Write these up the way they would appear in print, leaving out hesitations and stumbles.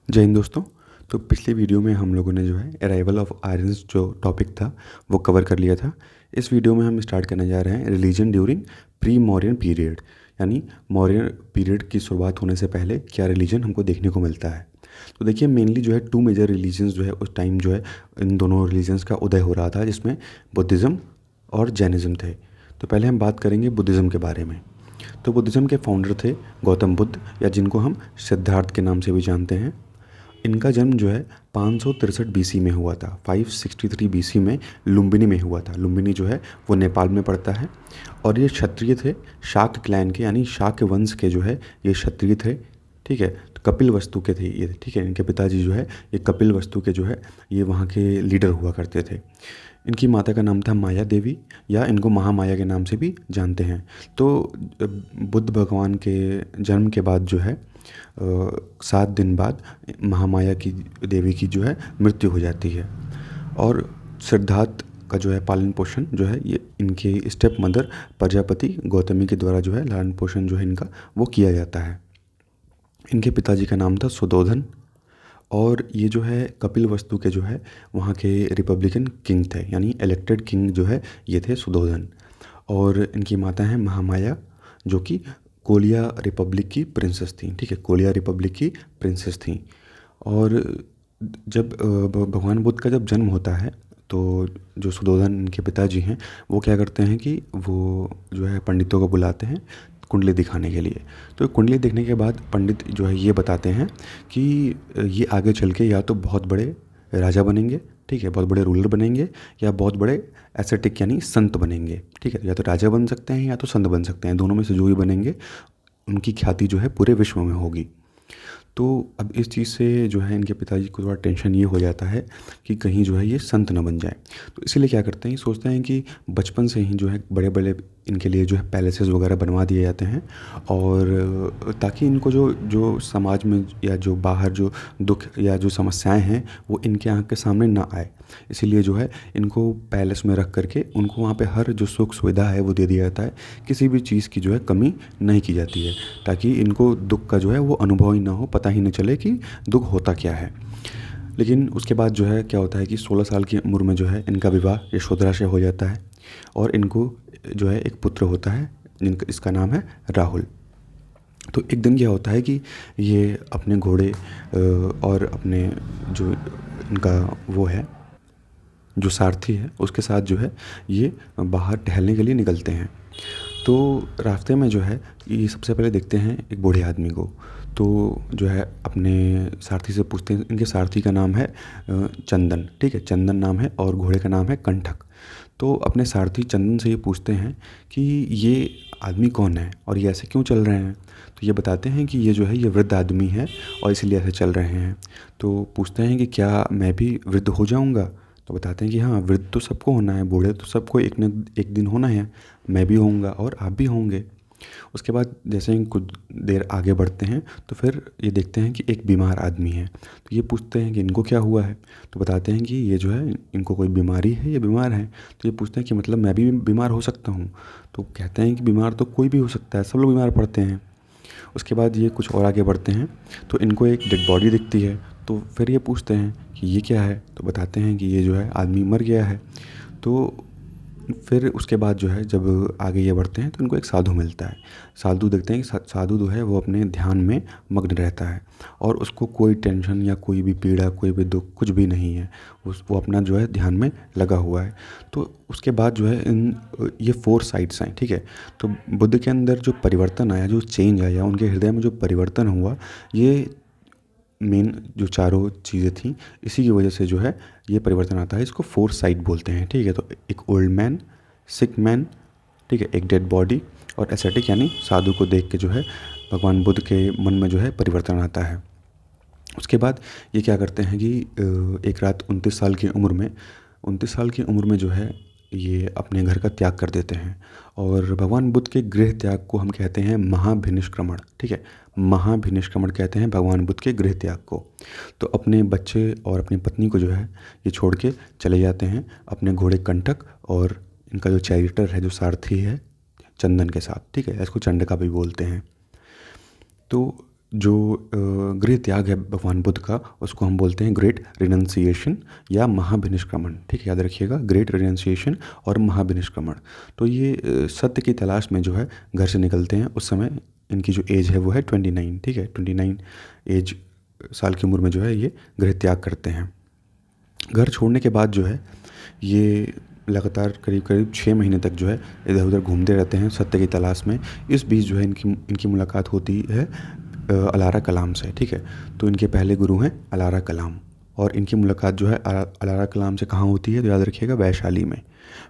जय हिंद दोस्तों। तो पिछली वीडियो में हम लोगों ने जो है अराइवल ऑफ आर्यंस जो टॉपिक था वो कवर कर लिया था। इस वीडियो में हम स्टार्ट करने जा रहे हैं religion during pre Mauryan period, यानी मौर्य पीरियड की शुरुआत होने से पहले क्या रिलीजन हमको देखने को मिलता है। तो देखिए मेनली जो है टू मेजर रिलीजन्स जो है उस टाइम जो है इन दोनों रिलीजन्स का उदय हो रहा था, जिसमें बुद्धिज़्म और जैनिज़्म थे। तो पहले हम बात करेंगे बुद्धिज़्म के बारे में। तो बुद्धिज़्म के फाउंडर थे गौतम बुद्ध, या जिनको हम सिद्धार्थ के नाम से भी जानते हैं। इनका जन्म जो है 563 बीसी में हुआ था। 563 बीसी में लुम्बिनी में हुआ था। लुम्बिनी जो है वो नेपाल में पड़ता है। और ये क्षत्रिय थे, शाक्य क्लैन के, यानी शाक्य वंश के जो है ये क्षत्रिय थे। ठीक है, तो कपिल वस्तु के थे ये। ठीक है, इनके पिताजी जो है ये कपिल वस्तु के जो है ये वहाँ के लीडर हुआ करते थे। इनकी माता का नाम था माया देवी, या इनको महामाया के नाम से भी जानते हैं। तो बुद्ध भगवान के जन्म के बाद जो है 7 दिन बाद महामाया की देवी की जो है मृत्यु हो जाती है। और सिद्धार्थ का जो है पालन पोषण जो है ये इनके स्टेप मदर प्रजापति गौतमी के द्वारा जो है लालन पोषण जो है इनका वो किया जाता है। इनके पिताजी का नाम था सुधोधन, और ये जो है कपिल वस्तु के जो है वहाँ के रिपब्लिकन किंग थे, यानी इलेक्टेड किंग जो है ये थे सुधोधन। और इनकी माता है महामाया, जो कि कोलिया रिपब्लिक की प्रिंसेस थी। ठीक है, कोलिया रिपब्लिक की प्रिंसेस थी। और जब भगवान बुद्ध का जब जन्म होता है तो जो सुधोधन इनके पिताजी हैं वो क्या करते हैं कि वो जो है पंडितों को बुलाते हैं कुंडली दिखाने के लिए। तो कुंडली देखने के बाद पंडित जो है ये बताते हैं कि ये आगे चल के या तो बहुत बड़े राजा बनेंगे, ठीक है, बहुत बड़े रूलर बनेंगे, या बहुत बड़े एसेटिक यानी संत बनेंगे। ठीक है, या तो राजा बन सकते हैं या तो संत बन सकते हैं, दोनों में से जो भी बनेंगे उनकी ख्याति जो है पूरे विश्व में होगी। तो अब इस चीज़ से जो है इनके पिताजी को थोड़ा टेंशन ये हो जाता है कि कहीं जो है ये संत न बन जाए। तो इसीलिए क्या करते हैं, सोचते हैं कि बचपन से ही जो है बड़े बड़े इनके लिए जो है पैलेसेस वगैरह बनवा दिए जाते हैं, और ताकि इनको जो जो समाज में या जो बाहर जो दुख या जो समस्याएं हैं वो इनके आँख के सामने ना आए। इसीलिए जो है इनको पैलेस में रख करके उनको वहाँ पे हर जो सुख सुविधा है वो दे दिया जाता है। किसी भी चीज़ की जो है कमी नहीं की जाती है, ताकि इनको दुख का जो है वो अनुभव ही ना हो, पता ही न चले कि दुख होता क्या है। लेकिन उसके बाद जो है क्या होता है कि 16 साल की उम्र में जो है इनका विवाह यशोधरा से हो जाता है, और इनको जो है एक पुत्र होता है जिनका इसका नाम है राहुल। तो एक दिन क्या होता है कि ये अपने घोड़े और अपने जो इनका वो है जो सारथी है उसके साथ जो है ये बाहर टहलने के लिए निकलते हैं। तो रास्ते में जो है ये सबसे पहले देखते हैं एक बूढ़े आदमी को। तो जो है अपने सारथी से पूछते हैं, इनके सारथी का नाम है चंदन। ठीक है, चंदन नाम है, और घोड़े का नाम है कंठक। तो अपने सारथी चंदन से ये पूछते हैं कि ये आदमी कौन है और ये ऐसे क्यों चल रहे हैं। तो ये बताते हैं कि ये जो है ये वृद्ध आदमी है और इसलिए ऐसे चल रहे हैं। तो पूछते हैं कि क्या मैं भी वृद्ध हो जाऊंगा। तो बताते हैं कि हाँ, वृद्ध तो सबको होना है, बूढ़े तो सबको एक न एक दिन होना है, मैं भी होऊंगा और आप भी होंगे। उसके बाद जैसे ही कुछ देर आगे बढ़ते हैं तो फिर ये देखते हैं कि एक बीमार आदमी है। तो ये पूछते हैं कि इनको क्या हुआ है। तो बताते हैं कि ये जो है इनको कोई बीमारी है, ये बीमार है। तो ये पूछते हैं कि मतलब मैं भी बीमार हो सकता हूँ। तो कहते हैं कि बीमार तो कोई भी हो सकता है, सब लोग बीमार पड़ते हैं। उसके बाद ये कुछ और आगे बढ़ते हैं तो इनको एक डेड बॉडी दिखती है। तो फिर ये पूछते हैं कि ये क्या है। तो बताते हैं कि ये जो है आदमी मर गया है। तो फिर उसके बाद जो है जब आगे ये बढ़ते हैं तो इनको एक साधु मिलता है। साधु देखते हैं कि साधु जो है वो अपने ध्यान में मग्न रहता है, और उसको कोई टेंशन या कोई भी पीड़ा, कोई भी दुख कुछ भी नहीं है। वो अपना जो है ध्यान में लगा हुआ है। तो उसके बाद जो है ये 4 साइड्स आए। ठीक है, तो बुद्ध के अंदर जो परिवर्तन आया, जो चेंज आया, उनके हृदय में जो परिवर्तन हुआ, ये मेन जो चारों चीज़ें थी इसी की वजह से जो है ये परिवर्तन आता है। इसको 4 साइड बोलते हैं। ठीक है, तो एक ओल्ड मैन, सिक मैन, ठीक है, एक डेड बॉडी, और एसेटिक यानी साधु को देख के जो है भगवान बुद्ध के मन में जो है परिवर्तन आता है। उसके बाद ये क्या करते हैं कि एक रात 29 साल की उम्र में जो है ये अपने घर का त्याग कर देते हैं। और भगवान बुद्ध के गृह त्याग को हम कहते हैं महाभिनिष्क्रमण। ठीक है, महाभिनिष्क्रमण कहते हैं भगवान बुद्ध के गृह त्याग को। तो अपने बच्चे और अपनी पत्नी को जो है ये छोड़ के चले जाते हैं अपने घोड़े कंटक और इनका जो चैरिटर है, जो सारथी है, चंदन के साथ। ठीक है, इसको चंडका भी बोलते हैं। तो जो गृह त्याग है भगवान बुद्ध का, उसको हम बोलते हैं ग्रेट रिनंसिएशन या महाभिनिष्क्रमण। ठीक है, याद रखिएगा, ग्रेट रिनंसिएशन और महाभिनिष्क्रमण। तो ये सत्य की तलाश में जो है घर से निकलते हैं। उस समय इनकी जो एज है वो है 29। ठीक है, 29 एज साल की उम्र में जो है ये गृह त्याग करते हैं। घर छोड़ने के बाद जो है ये लगातार करीब करीब 6 महीने तक जो है इधर उधर घूमते रहते हैं सत्य की तलाश में। इस बीच जो है इनकी मुलाकात होती है अलारा कलाम से। ठीक है, तो इनके पहले गुरु हैं अलारा कलाम, और इनकी मुलाकात जो है अलारा कलाम से कहाँ होती है, तो याद रखिएगा वैशाली में।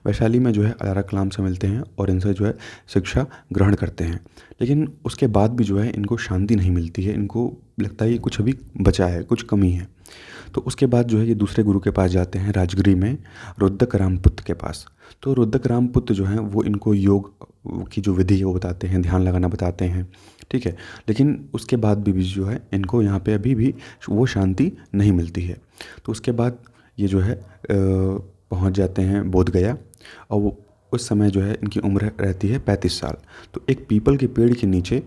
वैशाली में जो है अलारा कलाम से मिलते हैं और इनसे जो है शिक्षा ग्रहण करते हैं। लेकिन उसके बाद भी जो है इनको शांति नहीं मिलती है, इनको लगता है कि कुछ अभी बचा है, कुछ कमी है। तो उसके बाद जो है ये दूसरे गुरु के पास जाते हैं राजगिरी में, रुद्रक रामपुत्र के पास। तो रुद्रक रामपुत्र जो हैं वो इनको योग की जो विधि है वो बताते हैं, ध्यान लगाना बताते हैं। ठीक है, लेकिन उसके बाद भी जो है इनको यहाँ पे अभी भी वो शांति नहीं मिलती है। तो उसके बाद ये जो है पहुँच जाते हैं बोध गया, और वो उस समय जो है इनकी उम्र रहती है 35 साल। तो एक पीपल के पेड़ के नीचे,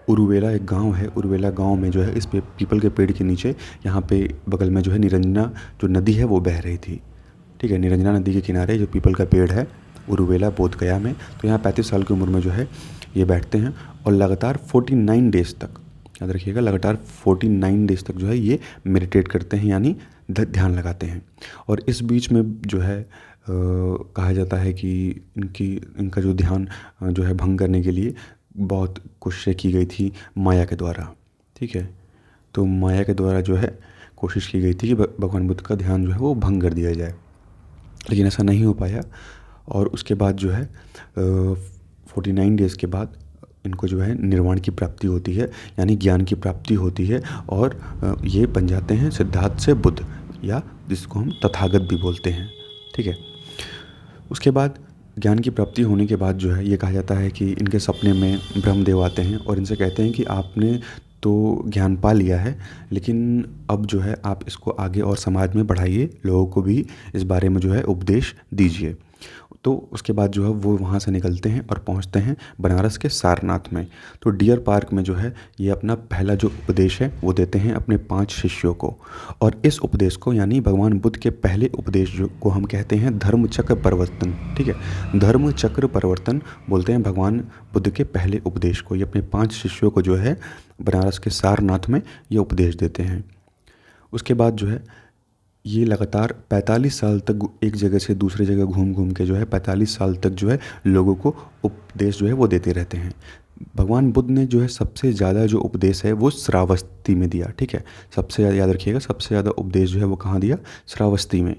उरुवेला एक गांव है, उरुवेला गांव में जो है इस पीपल के पेड़ के नीचे यहाँ पे बगल में जो है निरंजना जो नदी है वो बह रही थी। ठीक है, निरंजना नदी के किनारे जो पीपल का पेड़ है उरुवेला बोध गया में, तो यहाँ 35 साल की उम्र में जो है ये बैठते हैं और लगातार 49 डेज़ तक, याद रखिएगा, लगातार 49 डेज़ तक जो है ये मेडिटेट करते हैं, यानी ध्यान लगाते हैं। और इस बीच में जो है कहा जाता है कि इनका जो ध्यान जो है भंग करने के लिए बहुत कोशिशें की गई थी माया के द्वारा। ठीक है, तो माया के द्वारा जो है कोशिश की गई थी कि भगवान बुद्ध का ध्यान जो है वो भंग कर दिया जाए, लेकिन ऐसा नहीं हो पाया। और उसके बाद जो है 49 डेज़ के बाद इनको जो है निर्वाण की प्राप्ति होती है, यानी ज्ञान की प्राप्ति होती है, और ये बन जाते हैं सिद्धार्थ से बुद्ध, या जिसको हम तथागत भी बोलते हैं। ठीक है, उसके बाद ज्ञान की प्राप्ति होने के बाद जो है ये कहा जाता है कि इनके सपने में ब्रह्मदेव आते हैं और इनसे कहते हैं कि आपने तो ज्ञान पा लिया है, लेकिन अब जो है आप इसको आगे और समाज में बढ़ाइए, लोगों को भी इस बारे में जो है उपदेश दीजिए। तो उसके बाद जो है वो वहाँ से निकलते हैं और पहुँचते हैं बनारस के सारनाथ में। तो डियर पार्क में जो है ये अपना पहला जो उपदेश है वो देते हैं अपने 5 शिष्यों को। और इस उपदेश को, यानी भगवान बुद्ध के पहले उपदेश जो को हम कहते हैं धर्म चक्र परिवर्तन। ठीक है, धर्म चक्र परिवर्तन बोलते हैं भगवान बुद्ध के पहले उपदेश को। ये अपने 5 शिष्यों को जो है बनारस के सारनाथ में ये उपदेश देते हैं। उसके बाद जो है ये लगातार 45 साल तक एक जगह से दूसरी जगह घूम घूम के जो है 45 साल तक जो है लोगों को उपदेश जो है वो देते रहते हैं। भगवान बुद्ध ने जो है सबसे ज़्यादा जो उपदेश है वो श्रावस्ती में दिया। ठीक है, सबसे ज़्यादा याद रखिएगा, सबसे ज़्यादा उपदेश जो है वो कहाँ दिया, श्रावस्ती में।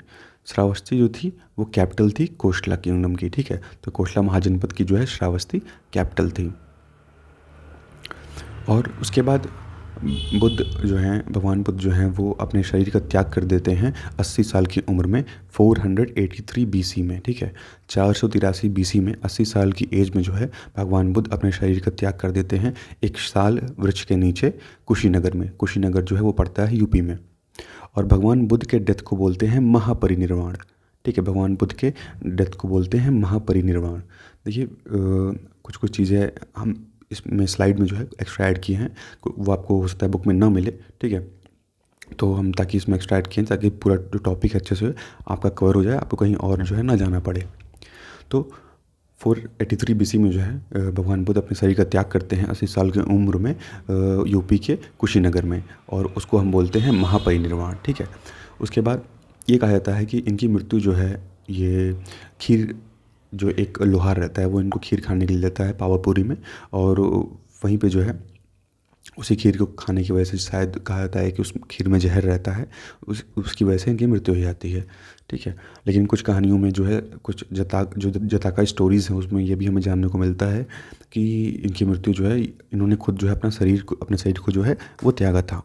श्रावस्ती जो थी वो कैपिटल थी कोशला किंगडम की। ठीक है, तो कोशला महाजनपद की जो है श्रावस्ती कैपिटल थी। और उसके बाद बुद्ध जो हैं, भगवान बुद्ध जो हैं वो अपने शरीर का त्याग कर देते हैं 80 साल की उम्र में, 483 BC में। ठीक है, 483 BC में 80 साल की एज में जो है भगवान बुद्ध अपने शरीर का त्याग कर देते हैं एक साल वृक्ष के नीचे कुशीनगर में। कुशीनगर जो है वो पड़ता है यूपी में। और भगवान बुद्ध के डेथ को बोलते हैं महापरिनिर्वाण। ठीक है, भगवान बुद्ध के डेथ को बोलते हैं महापरिनिर्वाण। देखिए कुछ कुछ चीज़ें हम इसमें स्लाइड में जो है एक्स्ट्रा ऐड किए हैं, वो आपको हो सकता है बुक में ना मिले। ठीक है, तो हम ताकि इसमें एक्स्ट्रा ऐड किए ताकि पूरा जो टॉपिक अच्छे से आपका कवर हो जाए, आपको कहीं और जो है ना जाना पड़े। तो 483 BC में जो है भगवान बुद्ध अपने शरीर का त्याग करते हैं 80 साल की उम्र में यूपी के कुशीनगर में, और उसको हम बोलते हैं महापरिनिर्वाण। ठीक है, उसके बाद ये कहा जाता है कि इनकी मृत्यु जो है, ये खीर जो एक लोहार रहता है वो इनको खीर खाने के लिए देता है पावापुरी में, और वहीं पे जो है उसी खीर को खाने की वजह से शायद कहा जाता है कि उस खीर में जहर रहता है, उसकी वजह से इनकी मृत्यु हो जाती है। ठीक है, लेकिन कुछ कहानियों में जो है कुछ जताका स्टोरीज़ हैं उसमें ये भी हमें जानने को मिलता है कि इनकी मृत्यु जो है इन्होंने खुद जो है अपने शरीर को जो है वो त्यागा था।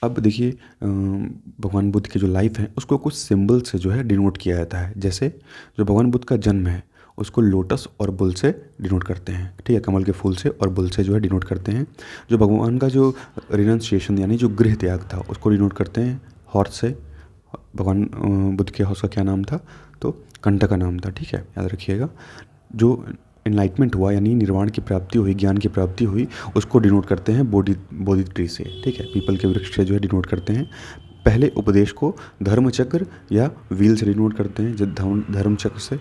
अब देखिए भगवान बुद्ध की जो लाइफ है उसको कुछ सिंबल से जो है डिनोट किया जाता है। जैसे जो भगवान बुद्ध का जन्म है उसको लोटस और बुल से डिनोट करते हैं। ठीक है, कमल के फूल से और बुल से जो है डिनोट करते हैं। जो भगवान का जो रिनंसिएशन यानी जो गृह त्याग था उसको डिनोट करते हैं हॉर्स से। भगवान बुद्ध के हॉर्स का क्या नाम था, तो कंटक का नाम था। ठीक है, याद रखिएगा। जो एनलाइटमेंट हुआ यानी निर्वाण की प्राप्ति हुई, ज्ञान की प्राप्ति हुई, उसको डिनोट करते हैं बोधि ट्री से, ठीक है, पीपल के वृक्ष से जो है डिनोट करते हैं। पहले उपदेश को धर्म चक्र या व्हील से डिनोट करते हैं, जब धर्म चक्र से।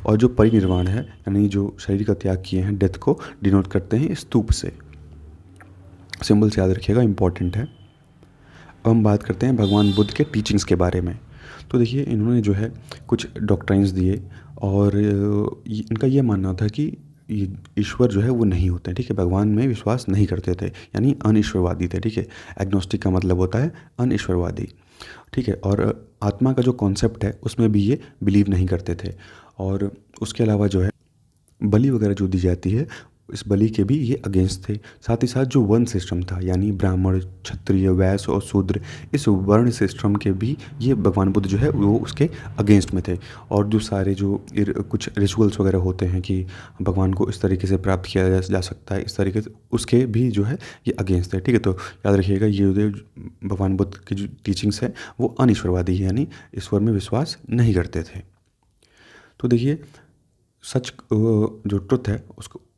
और जो परिनिर्वाण है यानी जो शरीर का त्याग किए हैं, डेथ को डिनोट करते हैं स्तूप से। सिंबल से याद रखिएगा, इंपॉर्टेंट है। अब हम बात करते हैं भगवान बुद्ध के टीचिंग्स के बारे में। तो देखिए, इन्होंने जो है कुछ डॉक्ट्राइन्स दिए और इनका ये मानना था कि ईश्वर जो है वो नहीं होते हैं, ठीक है, भगवान में विश्वास नहीं करते थे, यानी अनईश्वरवादी थे, ठीक है। एग्नोस्टिक का मतलब होता है अनईश्वरवादी, ठीक है। और आत्मा का जो कॉन्सेप्ट है उसमें भी ये बिलीव नहीं करते थे। और उसके अलावा जो है बलि वगैरह जो दी जाती है, इस बलि के भी ये अगेंस्ट थे। साथ ही साथ जो वर्ण सिस्टम था यानी ब्राह्मण, क्षत्रिय, वैश्य और शूद्र, इस वर्ण सिस्टम के भी ये भगवान बुद्ध जो है वो उसके अगेंस्ट में थे। और जो सारे जो कुछ रिचुअल्स वगैरह होते हैं कि भगवान को इस तरीके से प्राप्त किया जा सकता है, इस तरीके से, उसके भी जो है ये अगेंस्ट है, ठीक है। तो याद रखिएगा, ये जो भगवान बुद्ध की जो टीचिंग्स है वो अनईश्वरवादी है, यानी ईश्वर में विश्वास नहीं करते थे। तो देखिए, सच जो ट्रुथ है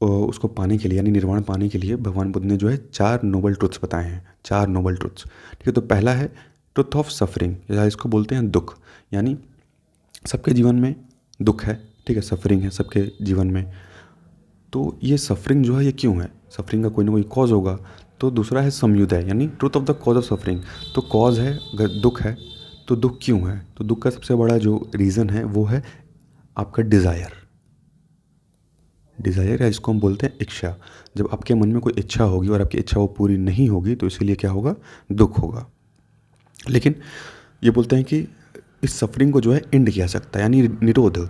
उसको पाने के लिए यानी निर्वाण पाने के लिए भगवान बुद्ध ने जो है 4 नोबल ट्रुथ्स बताए हैं, 4 नोबल ट्रुथ्स, ठीक है। तो पहला है ट्रुथ ऑफ सफरिंग, या इसको बोलते हैं दुख, यानी सबके जीवन में दुख है, ठीक है, सफरिंग है सबके जीवन में। तो ये सफरिंग जो है ये क्यों है, सफरिंग का कोई ना कोई कॉज होगा। तो दूसरा है समयुदय, यानी truth of the cause of suffering. तो कॉज है, अगर दुख है तो दुख क्यों है, तो दुख का सबसे बड़ा जो रीज़न है वो है आपका डिज़ायर, या जिसको हम बोलते हैं इच्छा। जब आपके मन में कोई इच्छा होगी और आपकी इच्छा वो पूरी नहीं होगी तो इसीलिए क्या होगा, दुख होगा। लेकिन ये बोलते हैं कि इस सफरिंग को जो है एंड किया सकता है, यानी निरोध,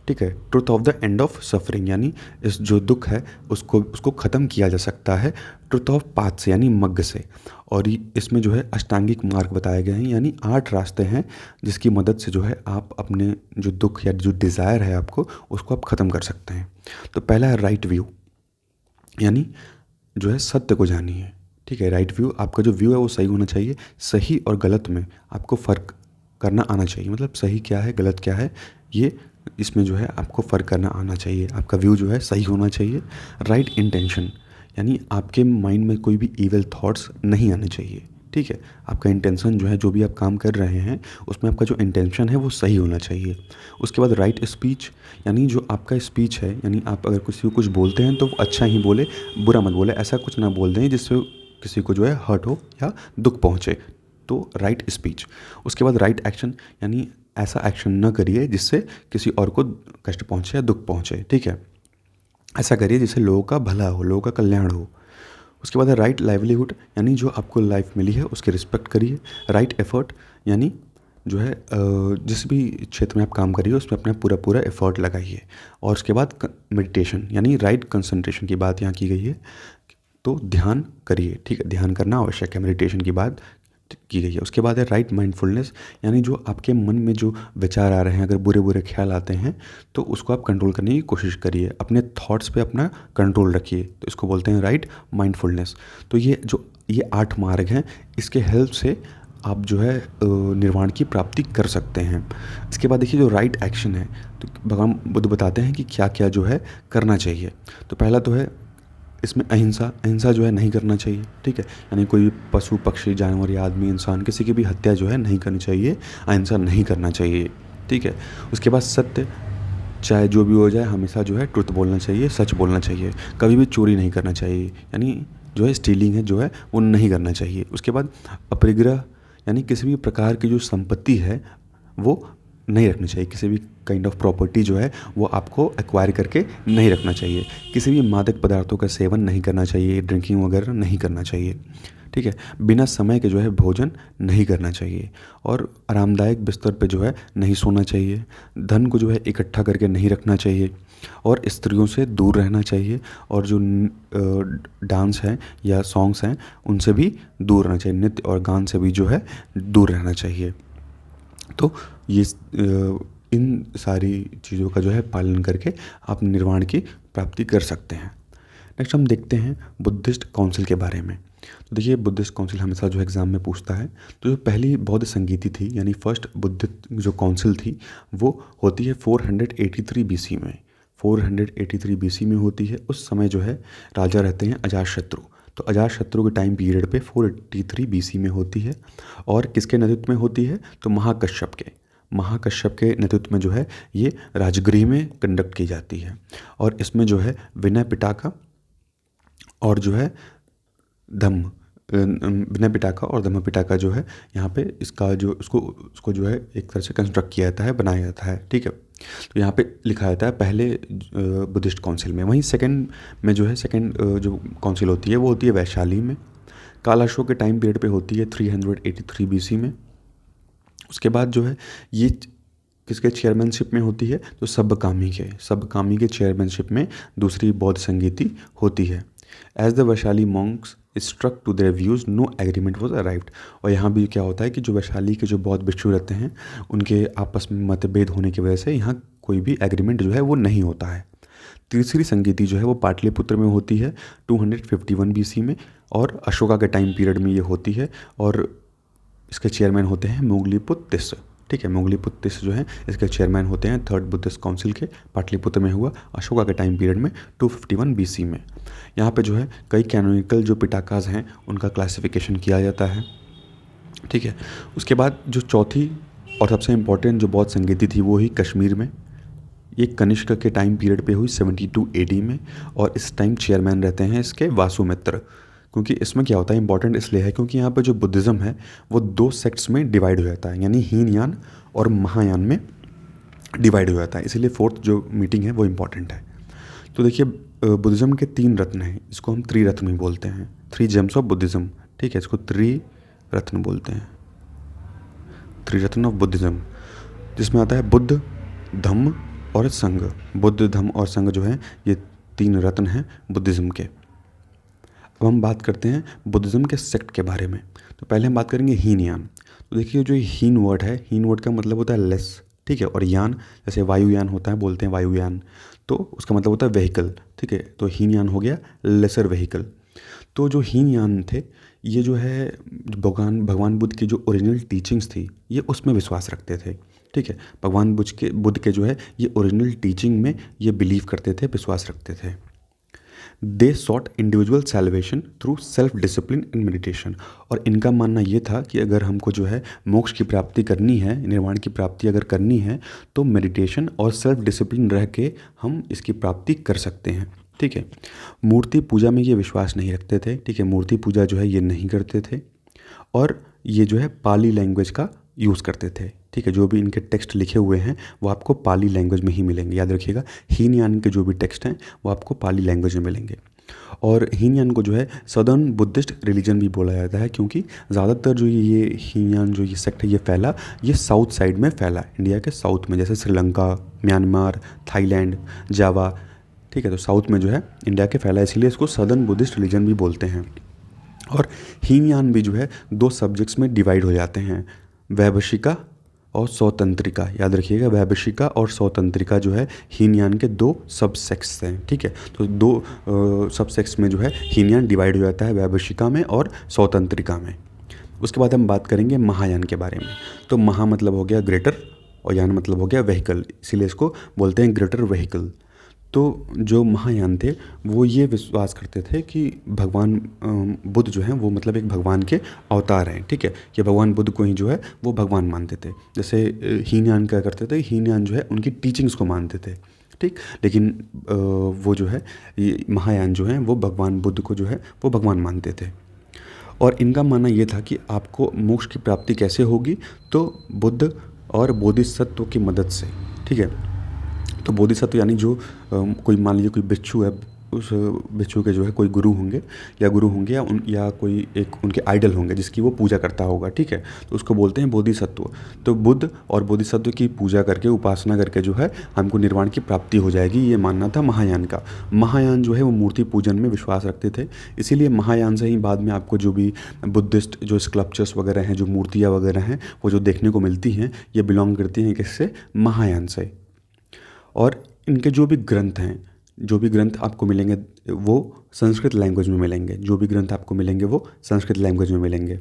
ठीक है, truth of the end of suffering, यानी इस जो दुख है उसको ख़त्म किया जा सकता है ट्रुथ ऑफ पाथ से, यानी मग्ग से। और इसमें जो है अष्टांगिक मार्ग बताए गए हैं, यानी 8 रास्ते हैं जिसकी मदद से जो है आप अपने जो दुख या जो डिज़ायर है आपको, उसको आप ख़त्म कर सकते हैं। तो पहला है राइट व्यू, यानी जो है सत्य को जानिए, ठीक है। राइट व्यू, आपका जो व्यू है वो सही होना चाहिए। सही और गलत में आपको फ़र्क करना आना चाहिए, मतलब सही क्या है गलत क्या है, ये इसमें जो है आपको फ़र्क करना आना चाहिए। आपका व्यू जो है सही होना चाहिए। राइट इंटेंशन, यानी आपके माइंड में कोई भी इविल थॉट्स नहीं आने चाहिए, ठीक है। आपका इंटेंशन जो है, जो भी आप काम कर रहे हैं उसमें आपका जो इंटेंशन है वो सही होना चाहिए। उसके बाद राइट स्पीच, यानी जो आपका स्पीच है, यानी आप अगर किसी को कुछ बोलते हैं तो वो अच्छा ही बोले, बुरा मत बोले, ऐसा कुछ ना बोल दें जिससे किसी को जो है हर्ट हो या दुख पहुँचे। तो राइट स्पीच। उसके बाद राइट एक्शन, यानी ऐसा एक्शन न करिए जिससे किसी और को कष्ट पहुँचे या दुख पहुँचे, ठीक है। ऐसा करिए जिससे लोगों का भला हो, लोगों का कल्याण हो। उसके बाद है राइट लाइवलीहुड, यानी जो आपको लाइफ मिली है उसकी रिस्पेक्ट करिए। राइट एफर्ट, यानी जो है जिस भी क्षेत्र में आप काम करिए उसमें अपना पूरा एफर्ट लगाइए। और उसके बाद मेडिटेशन, यानी राइट कंसंट्रेशन की बात यहाँ की गई है, तो ध्यान करिए, ठीक है, ध्यान करना आवश्यक है, मेडिटेशन की बात की गई है। उसके बाद है राइट माइंडफुलनेस, यानी जो आपके मन में जो विचार आ रहे हैं, अगर बुरे बुरे ख्याल आते हैं तो उसको आप कंट्रोल करने की कोशिश करिए, अपने थॉट्स पे अपना कंट्रोल रखिए, तो इसको बोलते हैं राइट माइंडफुलनेस। तो ये 8 मार्ग हैं, इसके हेल्प से आप जो है निर्वाण की प्राप्ति कर सकते हैं। इसके बाद देखिए जो राइट एक्शन है, तो भगवान बुद्ध बताते हैं कि क्या क्या जो है करना चाहिए। तो पहला तो है इसमें अहिंसा जो है नहीं करना चाहिए, ठीक है, यानी कोई पशु पक्षी जानवर या आदमी इंसान किसी की भी हत्या जो है नहीं करनी चाहिए, अहिंसा नहीं करना चाहिए, ठीक है। उसके बाद सत्य, चाहे जो भी हो जाए हमेशा जो है ट्रुथ बोलना चाहिए, सच बोलना चाहिए, कभी भी चोरी नहीं करना चाहिए, यानी जो है स्टीलिंग है जो है वो नहीं करना चाहिए। उसके बाद अपरिग्रह, यानी किसी भी प्रकार की जो संपत्ति है वो नहीं रखनी चाहिए, किसी भी काइंड ऑफ प्रॉपर्टी जो है वो आपको एक्वायर करके नहीं रखना चाहिए। किसी भी मादक पदार्थों का सेवन नहीं करना चाहिए, ड्रिंकिंग वगैरह नहीं करना चाहिए, ठीक है। बिना समय के जो है भोजन नहीं करना चाहिए और आरामदायक बिस्तर पे जो है नहीं सोना चाहिए। धन को जो है इकट्ठा करके नहीं रखना चाहिए और स्त्रियों से दूर रहना चाहिए और जो डांस है या सॉन्ग्स हैं उनसे भी दूर रहना चाहिए, नृत्य और गान से भी जो है दूर रहना चाहिए। तो ये इन सारी चीज़ों का जो है पालन करके आप निर्वाण की प्राप्ति कर सकते हैं। नेक्स्ट हम देखते हैं बुद्धिस्ट काउंसिल के बारे में। तो देखिए बुद्धिस्ट काउंसिल हमेशा जो एग्ज़ाम में पूछता है। तो जो पहली बौद्ध संगीति थी यानी फर्स्ट बुद्धिस्ट जो काउंसिल थी वो होती है 483 BC में। 483 बीसी में होती है। उस समय जो है राजा रहते हैं अजातशत्रु। तो अजातशत्रु के टाइम पीरियड पे 483 बीसी में होती है। और किसके नेतृत्व में होती है? तो महाकश्यप के नेतृत्व में जो है ये राजगृह में कंडक्ट की जाती है। और इसमें जो है विनय पिटाका और जो है विनय पिटाका और धम्म पिटाका जो है यहाँ पे इसका जो उसको जो है एक तरह से कंस्ट्रक्ट किया जाता है, बनाया जाता है। ठीक है, तो यहाँ पे लिखा जाता है पहले बुद्धिस्ट काउंसिल में। वहीं सेकंड में जो है जो काउंसिल होती है वो होती है वैशाली में। काल अशोक के टाइम पीरियड पे होती है 383 बीसी में। उसके बाद जो है ये किसके चेयरमैनशिप में होती है? तो सबकामी के चेयरमैनशिप में दूसरी बौद्ध संगीति होती है। As the Vaishali monks struck to their views no agreement was arrived. और यहाँ भी क्या होता है कि जो वैशाली के जो बौद्ध भिक्षु रहते हैं उनके आपस में मतभेद होने की वजह से यहाँ कोई भी एग्रीमेंट जो है वो नहीं होता है। तीसरी संगीति जो है वो पाटलिपुत्र में होती है 251 बीसी में, और अशोका के टाइम पीरियड में ये होती है। और इसके चेयरमैन होते हैं मोगलीपुत्र तिस्स। ठीक है, मोगलीपुत्र तिस्स जो है इसके चेयरमैन होते हैं थर्ड बुद्धिस्ट काउंसिल के। पाटलिपुत्र में हुआ अशोका के टाइम पीरियड में 251 बीसी में। यहाँ पे जो है कई कैनोनिकल जो पिटाकाज हैं उनका क्लासिफिकेशन किया जाता है। ठीक है, उसके बाद जो चौथी और सबसे इम्पोर्टेंट जो बौद्ध संगीति थी वो ही कश्मीर में। ये कनिष्क के टाइम पीरियड पे हुई 72 एडी में। और इस टाइम चेयरमैन रहते हैं इसके वासुमित्र। क्योंकि इसमें क्या होता है, इंपॉर्टेंट इसलिए है क्योंकि यहाँ पे जो बुद्धिज़्म है वो 2 सेक्ट्स में डिवाइड हो जाता है, यानी हीनयान और महायान में डिवाइड हो जाता है। इसीलिए फोर्थ जो मीटिंग है वो इम्पॉर्टेंट है। तो देखिए बुद्धिज़्म के 3 रत्न हैं, इसको हम त्रिरत्न भी बोलते हैं, 3 जेम्स ऑफ बुद्धिज़्म। ठीक है, इसको त्रिरत्न बोलते हैं, त्रिरत्न ऑफ बुद्धिज़्म, जिसमें आता है बुद्ध, धम्म और संघ। बुद्ध, धम्म और संघ जो है ये 3 रत्न हैं बुद्धिज़्म के। अब हम बात करते हैं बुद्धिज़्म के सेक्ट के बारे में। तो पहले हम बात करेंगे हीनयान। तो देखिए जो हीन वर्ड है, हीन वर्ड का मतलब होता है लेस। ठीक है, और यान जैसे वायुयान होता है, बोलते हैं वायुयान, तो उसका मतलब होता है व्हीकल। ठीक है, तो हीनयान हो गया लेसर व्हीकल। तो जो हीनयान थे ये जो है भगवान बुद्ध की जो ओरिजिनल टीचिंग्स थी ये उसमें विश्वास रखते थे। ठीक है, भगवान बुद्ध के जो है ये ओरिजिनल टीचिंग में ये बिलीव करते थे, विश्वास रखते थे। They sought individual salvation through self discipline and meditation. और इनका मानना ये था कि अगर हमको जो है मोक्ष की प्राप्ति करनी है, निर्वाण की प्राप्ति अगर करनी है तो मेडिटेशन और सेल्फ डिसिप्लिन रह के हम इसकी प्राप्ति कर सकते हैं। ठीक है, मूर्ति पूजा में ये विश्वास नहीं रखते थे। ठीक है, मूर्ति पूजा जो है ये नहीं करते थे। और ये जो है पाली लैंग्वेज का यूज़ करते थे। ठीक है, जो भी इनके टेक्स्ट लिखे हुए हैं वो आपको पाली लैंग्वेज में ही मिलेंगे। याद रखिएगा, हीनयान के जो भी टेक्स्ट हैं वो आपको पाली लैंग्वेज में मिलेंगे। और हीनयान को जो है सदर्न बुद्धिस्ट रिलीजन भी बोला जाता है, क्योंकि ज़्यादातर जो ये हीनयान जो ये सेक्ट है ये साउथ साइड में फैला, इंडिया के साउथ में, जैसे श्रीलंका, म्यांमार, थाईलैंड, जावा। ठीक है, तो साउथ में जो है इंडिया के फैला, इसीलिए इसको सदर्न बुद्धिस्ट रिलीजन भी बोलते हैं। और हीनयान भी जो है 2 सब्जेक्ट्स में डिवाइड हो जाते हैं, वैभशिका और सौतंत्रिका। याद रखिएगा, वैभशिका और सौतंत्रिका जो है हीनयान के 2 सब सेक्ट्स हैं। ठीक है, तो 2 सब सेक्ट्स में जो है हीनयान डिवाइड हो जाता है, वैभशिका में और सौतंत्रिका में। उसके बाद हम बात करेंगे महायान के बारे में। तो महा मतलब हो गया ग्रेटर और यान मतलब हो गया व्हीकल, इसीलिए इसको बोलते हैं ग्रेटर व्हीकल। तो जो महायान थे वो ये विश्वास करते थे कि भगवान बुद्ध जो हैं वो मतलब एक भगवान के अवतार हैं। ठीक है, कि भगवान बुद्ध को ही जो है वो भगवान मानते थे। जैसे हीनयान क्या करते थे, हीनयान जो है उनकी टीचिंग्स को मानते थे। ठीक, लेकिन वो जो है ये महायान जो हैं वो भगवान बुद्ध को जो है वो भगवान मानते थे। और इनका मानना ये था कि आपको मोक्ष की प्राप्ति कैसे होगी, तो बुद्ध और बोधिसत्व की मदद से। ठीक है, तो बोधिसत्व यानी जो कोई मान लीजिए कोई बिच्छू है, उस बिच्छू के जो है कोई गुरु होंगे या कोई एक उनके आइडल होंगे जिसकी वो पूजा करता होगा। ठीक है, तो उसको बोलते हैं बोधिसत्व। तो बुद्ध और बोधिसत्व की पूजा करके, उपासना करके जो है हमको निर्वाण की प्राप्ति हो जाएगी, ये मानना था महायान का। महायान जो है वो मूर्ति पूजन में विश्वास रखते थे, इसीलिए महायान से ही बाद में आपको जो भी बुद्धिस्ट जो स्कल्पचर्स वगैरह हैं, जो मूर्तियाँ वगैरह हैं वो जो देखने को मिलती हैं, ये बिलोंग करती हैं किससे? महायान से। और इनके जो भी ग्रंथ आपको मिलेंगे वो संस्कृत लैंग्वेज में मिलेंगे।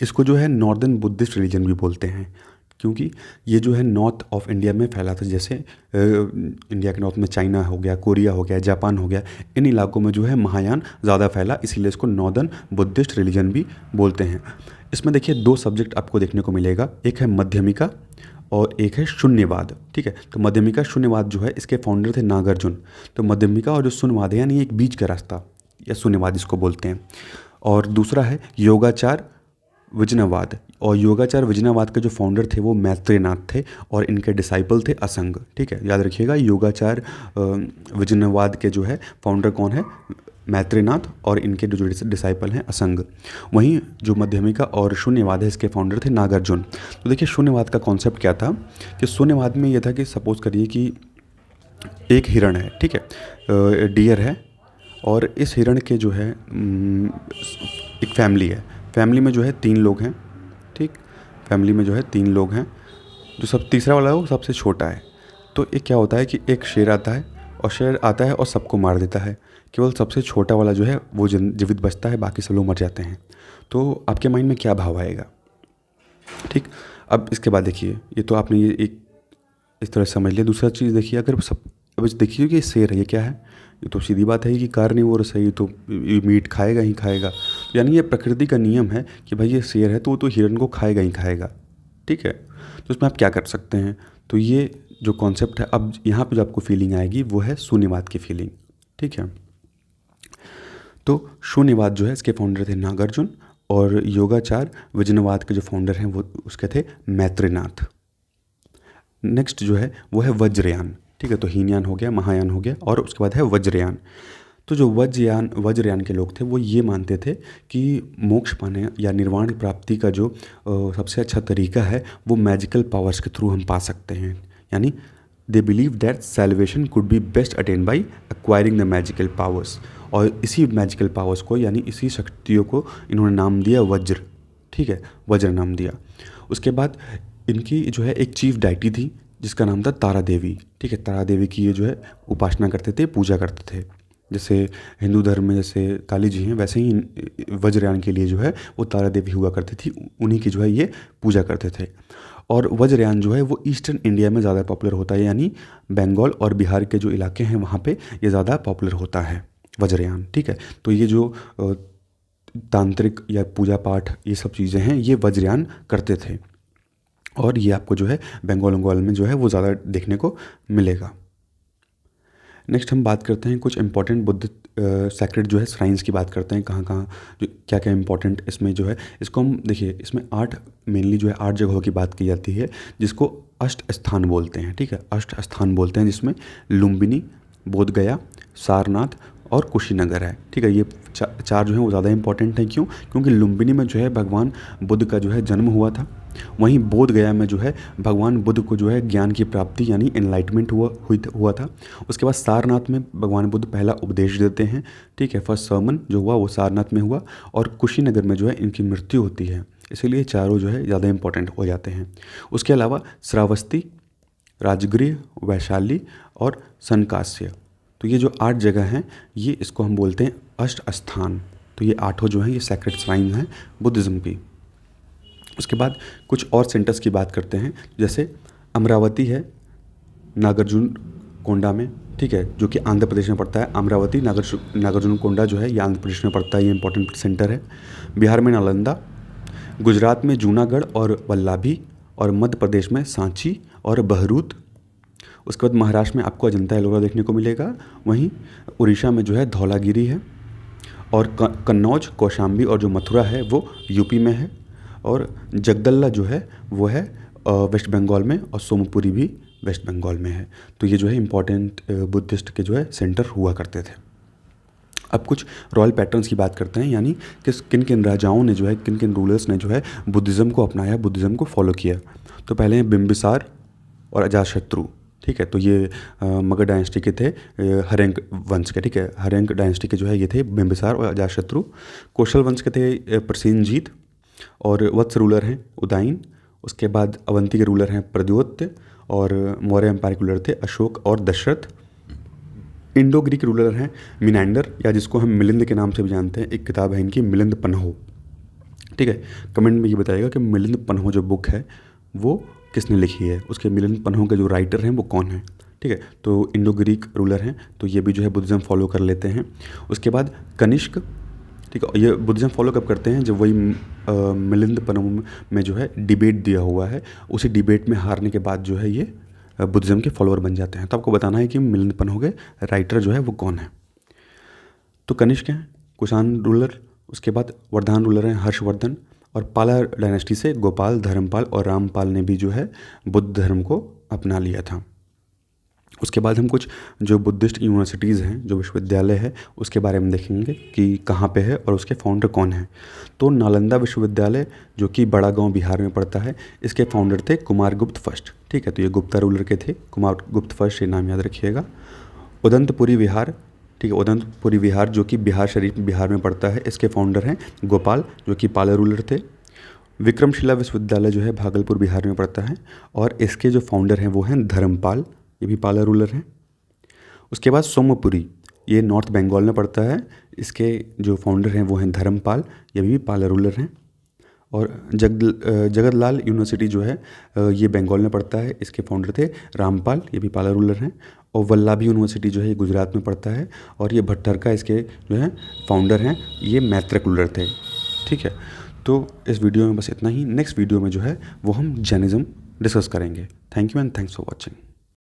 इसको जो है नॉर्दर्न बुद्धिस्ट रिलीजन भी बोलते हैं, क्योंकि ये जो है नॉर्थ ऑफ इंडिया में फैला था, जैसे इंडिया के नॉर्थ में चाइना हो गया, कोरिया हो गया, जापान हो गया, इन इलाकों में जो है महायान ज़्यादा फैला, इसीलिए इसको नॉर्दर्न बुद्धिस्ट रिलीजन भी बोलते हैं। इसमें देखिए 2 सब्जेक्ट आपको देखने को मिलेगा, एक है मध्यमिका और एक है शून्यवाद। ठीक है, तो मध्यमिका शून्यवाद जो है इसके फाउंडर थे नागार्जुन। तो मध्यमिका और जो शून्यवाद है यानी एक बीच का रास्ता या शून्यवाद इसको बोलते हैं। और दूसरा है योगाचार विजनवाद, और योगाचार विजनवाद के जो फाउंडर थे वो मैत्रेयनाथ थे और इनके डिसाइपल थे असंग। ठीक है, याद रखिएगा योगाचार विजनवाद के जो है फाउंडर कौन है, मैत्रेयनाथ, और इनके जो डिसाइपल हैं असंग। वहीं जो मध्यमिका और शून्यवाद है इसके फाउंडर थे नागार्जुन। तो देखिए शून्यवाद का कॉन्सेप्ट क्या था कि शून्यवाद में यह था कि सपोज करिए कि एक हिरण है, ठीक है, डियर है, और इस हिरण के जो है एक फैमिली है, फैमिली में जो है 3 लोग हैं। ठीक, फैमिली में जो है 3 लोग हैं, जो सब तीसरा वाला है वो सबसे छोटा है। तो एक क्या होता है कि एक शेर आता है, और शेर आता है और सबको मार देता है, केवल सबसे छोटा वाला जो है वो जीवित बचता है, बाकी सब लोग मर जाते हैं। तो आपके माइंड में क्या भाव आएगा? ठीक, अब इसके बाद देखिए, ये तो आपने ये एक इस तरह समझ लिया। दूसरा चीज़ देखिए, अगर सब अब देखिए कि ये शेर है, ये क्या है, ये तो सीधी बात है कि कार्निवोरस है, ये तो मीट खाएगा ही खाएगा। यानी ये प्रकृति का नियम है कि भाई ये शेर है तो वो तो हिरण को खाएगा ही खाएगा। ठीक है, तो इसमें आप क्या कर सकते हैं? तो ये जो कॉन्सेप्ट है, अब यहाँ पे जो आपको फीलिंग आएगी वो है शून्यवाद की फीलिंग। ठीक है, तो शून्यवाद जो है इसके फाउंडर थे नागार्जुन, और योगाचार विजनवाद के जो फाउंडर हैं वो उसके थे मैत्रेयनाथ। नेक्स्ट जो है वो है वज्रयान। ठीक है, तो हीनयान हो गया, महायान हो गया, और उसके बाद है वज्रयान। तो जो वज्रयान के लोग थे वो ये मानते थे कि मोक्ष पाने या निर्वाण प्राप्ति का जो सबसे अच्छा तरीका है वो मैजिकल पावर्स के थ्रू हम पा सकते हैं। यानी they believe that salvation could be best attain by acquiring the magical powers, और इसी मैजिकल पावर्स को यानी इसी शक्तियों को इन्होंने नाम दिया वज्र। ठीक है, वज्र नाम दिया। उसके बाद इनकी जो है एक चीफ डाइटी थी जिसका नाम था तारा देवी। ठीक है, तारा देवी की ये जो है उपासना करते थे, पूजा करते थे। जैसे हिंदू धर्म में जैसे काली जी हैं, वैसे ही वज्रयान के लिए जो है वो तारा देवी हुआ करती थी, उन्हीं की जो है ये पूजा करते थे। और वज्रयान जो है वो ईस्टर्न इंडिया में ज़्यादा पॉपुलर होता है, यानी बंगाल और बिहार के जो इलाके हैं वहाँ पे ये ज़्यादा पॉपुलर होता है वज्रयान। ठीक है, तो ये जो तांत्रिक या पूजा पाठ ये सब चीज़ें हैं ये वज्रयान करते थे, और ये आपको जो है बंगाल में जो है वो ज़्यादा देखने को मिलेगा। नेक्स्ट हम बात करते हैं कुछ इंपॉर्टेंट बुद्ध सैक्रेड जो है श्राइन्स की बात करते हैं, कहाँ कहाँ जो क्या क्या इंपॉर्टेंट इसमें जो है, इसको हम देखिए इसमें 8 मेनली जो है 8 जगहों की बात की जाती है जिसको अष्ट स्थान बोलते हैं। ठीक है, अष्ट स्थान बोलते हैं, जिसमें लुम्बिनी, बोधगया, सारनाथ और कुशीनगर है। ठीक है, ये चार जो है वो ज़्यादा इंपॉर्टेंट हैं। क्यों? क्योंकि लुम्बिनी में जो है भगवान बुद्ध का जो है जन्म हुआ था, वहीं बोधगया में जो है भगवान बुद्ध को जो है ज्ञान की प्राप्ति यानी एनलाइटमेंट हुआ था। उसके बाद सारनाथ में भगवान बुद्ध पहला उपदेश देते हैं। ठीक है, फर्स्ट सर्मन जो हुआ वो सारनाथ में हुआ, और कुशीनगर में जो है इनकी मृत्यु होती है। इसीलिए चारों जो है ज़्यादा इंपॉर्टेंट हो जाते हैं। उसके अलावा श्रावस्ती, राजगृह, वैशाली और सनकास्य, तो ये जो 8 जगह हैं ये इसको हम बोलते हैं अष्ट स्थान। तो ये 8 जो हैं ये सैक्रेड श्राइन हैं बुद्धिज़्म की। उसके बाद कुछ और सेंटर्स की बात करते हैं, जैसे अमरावती है नागार्जुन कोंडा में। ठीक है, जो कि आंध्र प्रदेश में पड़ता है। अमरावती नागार्जुन कोंडा जो है ये आंध्र प्रदेश में पड़ता है, ये इंपॉर्टेंट सेंटर है। बिहार में नालंदा, गुजरात में जूनागढ़ और वल्लाभी, और मध्य प्रदेश में सांची और बहरूद। उसके बाद महाराष्ट्र में आपको अजंता एलोरा देखने को मिलेगा। वहीं उड़ीसा में जो है धौलागिरी है, और कन्नौज, कौशाम्बी और जो मथुरा है वो यूपी में है, और जगदल्ला जो है वो है वेस्ट बंगाल में, और सोमपुरी भी वेस्ट बंगाल में है। तो ये जो है इंपॉर्टेंट बुद्धिस्ट के जो है सेंटर हुआ करते थे। अब कुछ रॉयल पैटर्न्स की बात करते हैं, यानी किन किन राजाओं ने जो है, किन किन रूलर्स ने जो है बुद्धिज़्म को अपनाया, बुद्धिज़्म को फॉलो किया। तो पहले हैं बिम्बिसार और अजातशत्रु। ठीक है, तो ये मगध डायनेस्टी के थे, हर्यंक वंश के। ठीक है, हर्यंक डायनेस्टी के जो है ये थे बिम्बिसार और अजातशत्रु। कौशल वंश के थे प्रसेनजीत, और वत्स रूलर हैं उदयन। उसके बाद अवंती के रूलर हैं प्रद्योत, और मौर्य एम्पायर के रूलर थे अशोक और दशरथ। इंडो ग्रीक रूलर हैं मिनेंडर, या जिसको हम मिलिंद के नाम से भी जानते हैं। एक किताब है इनकी मिलिंद पन्हो। ठीक है, कमेंट में ये बताइएगा कि मिलिंद पन्हो जो बुक है वो किसने लिखी है, उसके मिलन पन्हों के जो राइटर हैं वो कौन है। ठीक है, तो इंडो ग्रीक रूलर हैं, तो ये भी जो है बुद्धिज़्म फॉलो कर लेते हैं। उसके बाद कनिष्क, ठीक है, ये बुद्धिज़्म फॉलो कब करते हैं, जब वही मिलिंद पन्हों में जो है डिबेट दिया हुआ है, उसी डिबेट में हारने के बाद जो है ये बुद्धिज़्म के फॉलोअर बन जाते हैं। तो आपको बताना है कि मिलिंद पन्हों के राइटर जो है वो कौन है। तो कनिष्क हैं कुषाण रूलर, उसके बाद वर्धमान रूलर हैं हर्षवर्धन, और पाला डायनेस्टी से गोपाल, धर्मपाल और रामपाल ने भी जो है बुद्ध धर्म को अपना लिया था। उसके बाद हम कुछ जो बुद्धिस्ट यूनिवर्सिटीज़ हैं, जो विश्वविद्यालय है, उसके बारे में देखेंगे कि कहाँ पे है और उसके फाउंडर कौन है। तो नालंदा विश्वविद्यालय जो कि बड़ा गांव बिहार में पड़ता है, इसके फाउंडर थे कुमारगुप्त फर्स्ट। ठीक है, तो ये गुप्ता रूलर के थे, कुमारगुप्त फर्स्ट, ये नाम याद रखिएगा। उदंतपुरी विहार, ठीक है, उदंतपुरी विहार जो कि बिहार शरीफ बिहार में पड़ता है, इसके फाउंडर हैं गोपाल जो कि पाला रूलर थे। विक्रमशिला विश्वविद्यालय जो है भागलपुर बिहार में पड़ता है, और इसके जो फाउंडर हैं वो हैं धर्मपाल, ये भी पाला रूलर हैं। उसके बाद सोमपुरी, ये नॉर्थ बंगाल में पड़ता है, इसके जो फाउंडर हैं वो हैं धर्मपाल, ये भी पाला रूलर हैं। और जगतलाल यूनिवर्सिटी जो है ये बंगाल में पड़ता है, इसके फाउंडर थे रामपाल, ये भी पाला रूलर हैं। और वल्लभी यूनिवर्सिटी जो है ये गुजरात में पड़ता है, और ये भट्टरका इसके जो है फाउंडर हैं, ये मैत्रक रूलर थे। ठीक है, तो इस वीडियो में बस इतना ही। नेक्स्ट वीडियो में जो है वो हम जैनिज़्म डिस्कस करेंगे। Thank you and thanks for watching.